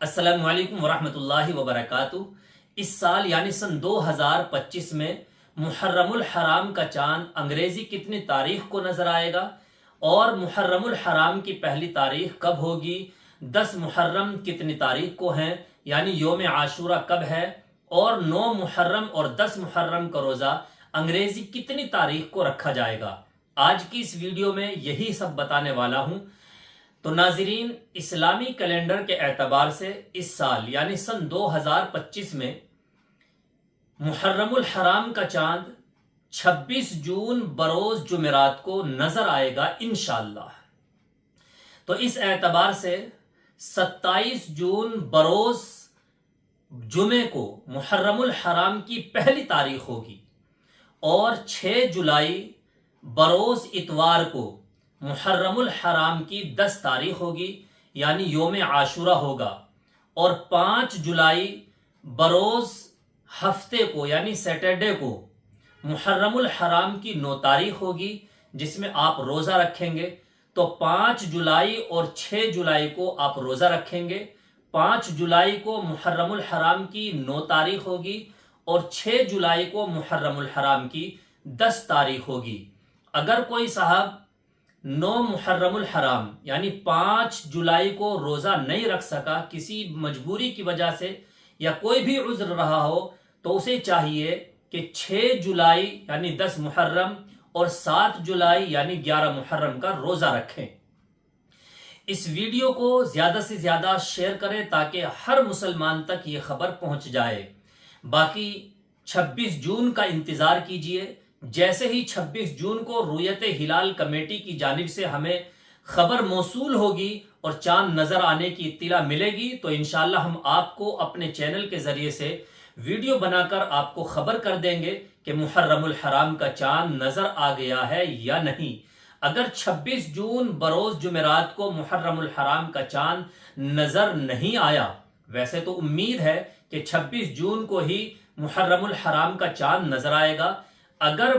السلام علیکم ورحمۃ اللہ وبرکاتہ۔ اس سال یعنی سن 2025 میں محرم الحرام کا چاند انگریزی کتنی تاریخ کو نظر آئے گا اور محرم الحرام کی پہلی تاریخ کب ہوگی، 10 محرم کتنی تاریخ کو ہیں یعنی یوم عاشورہ کب ہے، اور 9 محرم اور 10 محرم کا روزہ انگریزی کتنی تاریخ کو رکھا جائے گا، آج کی اس ویڈیو میں یہی سب بتانے والا ہوں۔ تو ناظرین، اسلامی کیلنڈر کے اعتبار سے اس سال یعنی سن 2025 میں محرم الحرام کا چاند 26 جون بروز جمعرات کو نظر آئے گا انشاءاللہ۔ تو اس اعتبار سے 27 جون بروز جمعے کو محرم الحرام کی پہلی تاریخ ہوگی، اور 6 جولائی بروز اتوار کو محرم الحرام کی 10 تاریخ ہوگی یعنی یوم عاشورہ ہوگا، اور 5 جولائی بروز ہفتے کو یعنی سیٹرڈے کو محرم الحرام کی 9 تاریخ ہوگی جس میں آپ روزہ رکھیں گے۔ تو 5 جولائی اور 6 جولائی کو آپ روزہ رکھیں گے۔ 5 جولائی کو محرم الحرام کی 9 تاریخ ہوگی اور 6 جولائی کو محرم الحرام کی 10 تاریخ ہوگی۔ اگر کوئی صاحب 9 محرم الحرام یعنی 5 جولائی کو روزہ نہیں رکھ سکا کسی مجبوری کی وجہ سے یا کوئی بھی عذر رہا ہو، تو اسے چاہیے کہ 6 جولائی یعنی 10 محرم اور 7 جولائی یعنی 11 محرم کا روزہ رکھیں۔ اس ویڈیو کو زیادہ سے زیادہ شیئر کریں تاکہ ہر مسلمان تک یہ خبر پہنچ جائے۔ باقی 26 جون کا انتظار کیجئے۔ جیسے ہی 26 جون کو رؤیت ہلال کمیٹی کی جانب سے ہمیں خبر موصول ہوگی اور چاند نظر آنے کی اطلاع ملے گی تو انشاءاللہ ہم آپ کو اپنے چینل کے ذریعے سے ویڈیو بنا کر آپ کو خبر کر دیں گے کہ محرم الحرام کا چاند نظر آ گیا ہے یا نہیں۔ اگر 26 جون بروز جمعرات کو محرم الحرام کا چاند نظر نہیں آیا، ویسے تو امید ہے کہ 26 جون کو ہی محرم الحرام کا چاند نظر آئے گا۔ اگر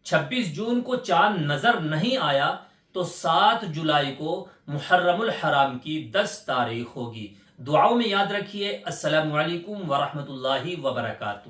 26 جون کو چاند نظر نہیں آیا تو 7 جولائی کو محرم الحرام کی 10 تاریخ ہوگی۔ دعاؤں میں یاد رکھیے۔ السلام علیکم ورحمۃ اللہ وبرکاتہ۔